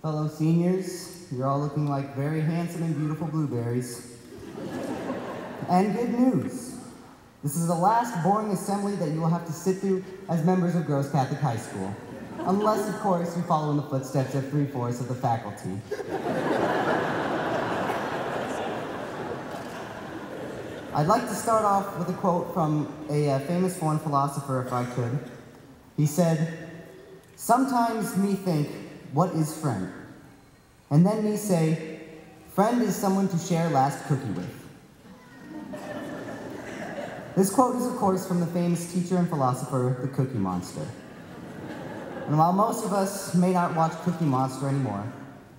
Fellow seniors, you're all looking like very handsome and beautiful blueberries. And good news. This is the last boring assembly that you will have to sit through as members of Gross Catholic High School. Unless, of course, you follow in the footsteps of 3/4 of the faculty. I'd like to start off with a quote from a famous foreign philosopher, if I could. He said, "Sometimes me think, what is friend? And then me say, friend is someone to share last cookie with." This quote is, of course, from the famous teacher and philosopher, the Cookie Monster. And while most of us may not watch Cookie Monster anymore,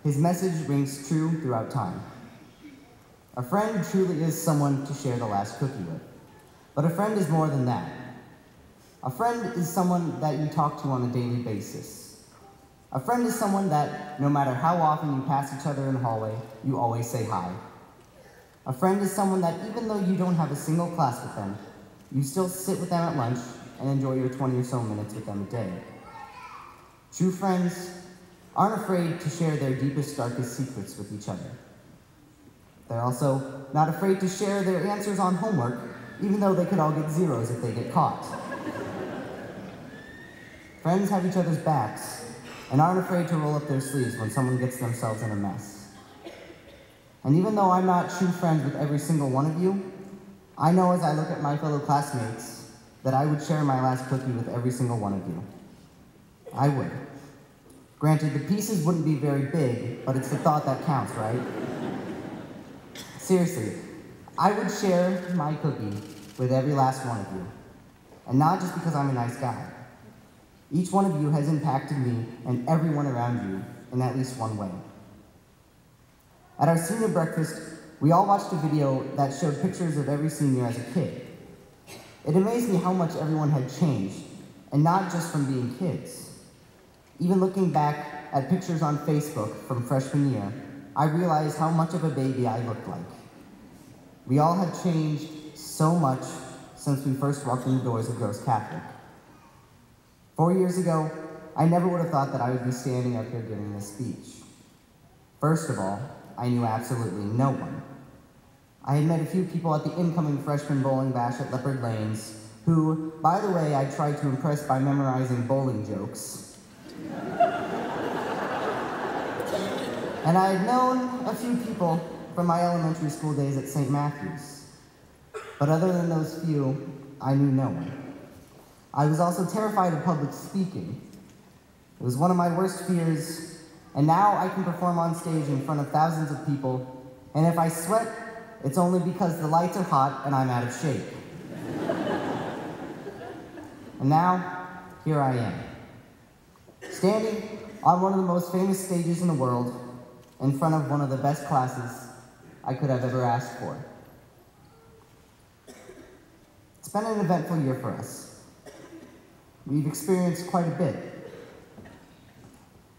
his message rings true throughout time. A friend truly is someone to share the last cookie with. But a friend is more than that. A friend is someone that you talk to on a daily basis. A friend is someone that, no matter how often you pass each other in the hallway, you always say hi. A friend is someone that, even though you don't have a single class with them, you still sit with them at lunch and enjoy your 20 or so minutes with them a day. True friends aren't afraid to share their deepest, darkest secrets with each other. They're also not afraid to share their answers on homework, even though they could all get zeros if they get caught. Friends have each other's backs and aren't afraid to roll up their sleeves when someone gets themselves in a mess. And even though I'm not true friends with every single one of you, I know as I look at my fellow classmates that I would share my last cookie with every single one of you. I would. Granted, the pieces wouldn't be very big, but it's the thought that counts, right? Seriously, I would share my cookie with every last one of you. And not just because I'm a nice guy. Each one of you has impacted me and everyone around you in at least one way. At our senior breakfast, we all watched a video that showed pictures of every senior as a kid. It amazed me how much everyone had changed, and not just from being kids. Even looking back at pictures on Facebook from freshman year, I realized how much of a baby I looked like. We all had changed so much since we first walked in the doors of Gross Catholic. 4 years ago, I never would have thought that I would be standing up here giving this speech. First of all, I knew absolutely no one. I had met a few people at the incoming freshman bowling bash at Leopard Lanes, who, by the way, I tried to impress by memorizing bowling jokes. And I had known a few people from my elementary school days at St. Matthew's. But other than those few, I knew no one. I was also terrified of public speaking. It was one of my worst fears, and now I can perform on stage in front of thousands of people, and if I sweat, it's only because the lights are hot and I'm out of shape. And now, here I am, standing on one of the most famous stages in the world, in front of one of the best classes I could have ever asked for. It's been an eventful year for us. We've experienced quite a bit.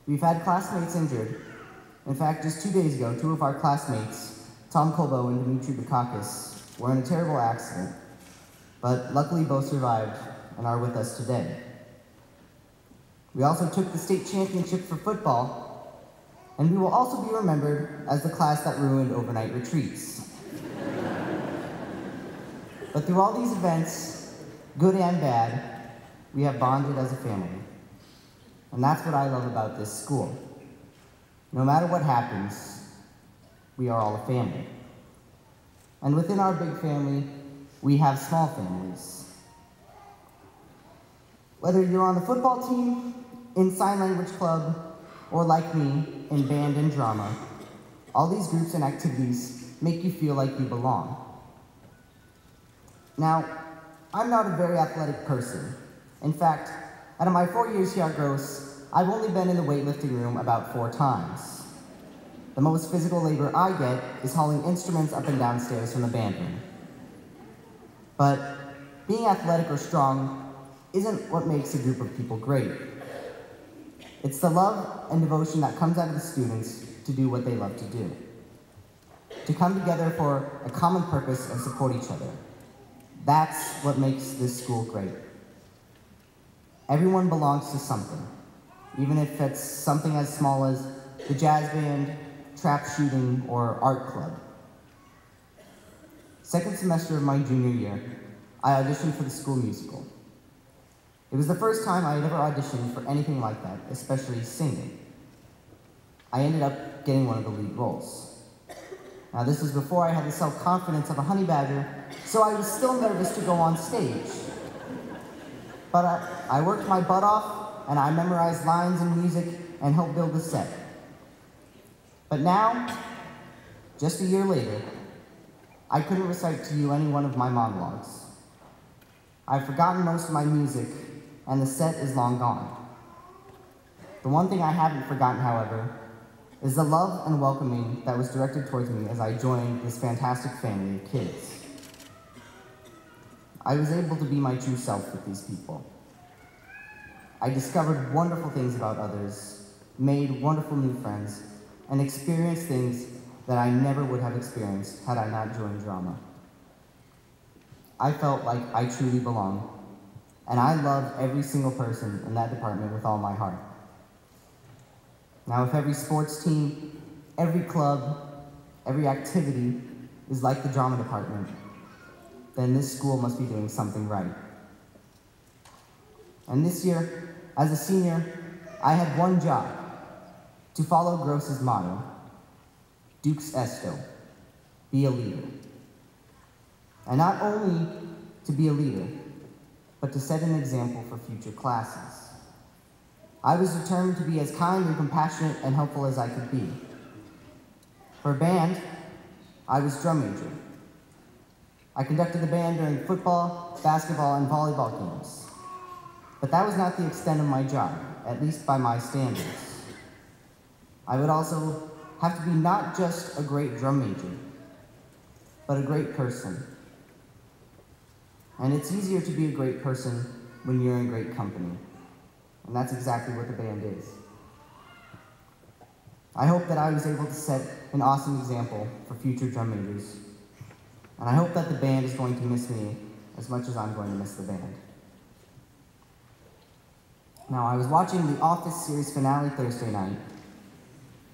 We've had classmates injured. In fact, just 2 days ago, two of our classmates, Tom Colbo and Dimitri Bukakis, were in a terrible accident, but luckily both survived and are with us today. We also took the state championship for football, and we will also be remembered as the class that ruined overnight retreats. But through all these events, good and bad, we have bonded as a family. And that's what I love about this school. No matter what happens, we are all a family. And within our big family, we have small families. Whether you're on the football team, in sign language club, or like me, in band and drama, all these groups and activities make you feel like you belong. Now, I'm not a very athletic person. In fact, out of my 4 years here at Gross, I've only been in the weightlifting room about 4 times. The most physical labor I get is hauling instruments up and down stairs from the band room. But being athletic or strong isn't what makes a group of people great. It's the love and devotion that comes out of the students to do what they love to do. To come together for a common purpose and support each other. That's what makes this school great. Everyone belongs to something, even if it's something as small as the jazz band, trap shooting, or art club. Second semester of my junior year, I auditioned for the school musical. It was the first time I had ever auditioned for anything like that, especially singing. I ended up getting one of the lead roles. Now, this was before I had the self-confidence of a honey badger, so I was still nervous to go on stage. But I worked my butt off, and I memorized lines and music and helped build the set. But now, just a year later, I couldn't recite to you any one of my monologues. I've forgotten most of my music, and the set is long gone. The one thing I haven't forgotten, however, is the love and welcoming that was directed towards me as I joined this fantastic family of kids. I was able to be my true self with these people. I discovered wonderful things about others, made wonderful new friends, and experienced things that I never would have experienced had I not joined drama. I felt like I truly belonged, and I love every single person in that department with all my heart. Now, if every sports team, every club, every activity is like the drama department, then this school must be doing something right. And this year, as a senior, I had one job: to follow Gross's motto, Dux Esto, be a leader. And not only to be a leader, but to set an example for future classes. I was determined to be as kind and compassionate and helpful as I could be. For band, I was drum major. I conducted the band during football, basketball, and volleyball games. But that was not the extent of my job, at least by my standards. I would also have to be not just a great drum major, but a great person. And it's easier to be a great person when you're in great company. And that's exactly what the band is. I hope that I was able to set an awesome example for future drum majors. And I hope that the band is going to miss me as much as I'm going to miss the band. Now, I was watching the Office series finale Thursday night,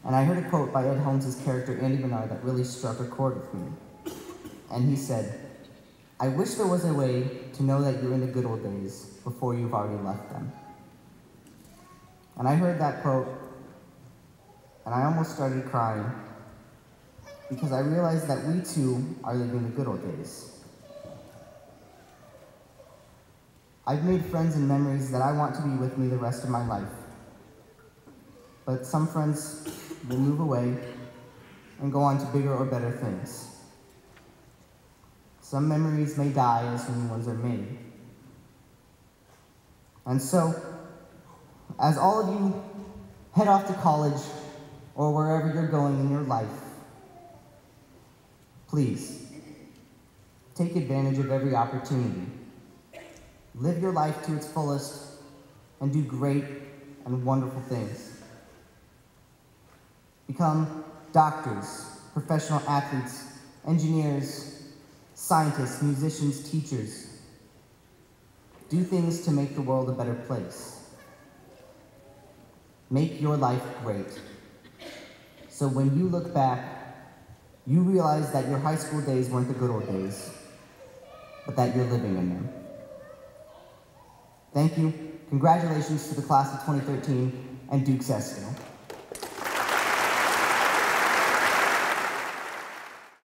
and I heard a quote by Ed Holmes' character Andy Bernard that really struck a chord with me. And he said, "I wish there was a way to know that you're in the good old days before you've already left them." And I heard that quote, and I almost started crying, because I realized that we too are living the good old days. I've made friends and memories that I want to be with me the rest of my life. But some friends will move away and go on to bigger or better things. Some memories may die as new ones are made. And so, as all of you head off to college or wherever you're going in your life, please take advantage of every opportunity. Live your life to its fullest and do great and wonderful things. Become doctors, professional athletes, engineers, scientists, musicians, teachers. Do things to make the world a better place. Make your life great. So when you look back, you realize that your high school days weren't the good old days, but that you're living in them. Thank you. Congratulations to the class of 2013 and Dux Esto.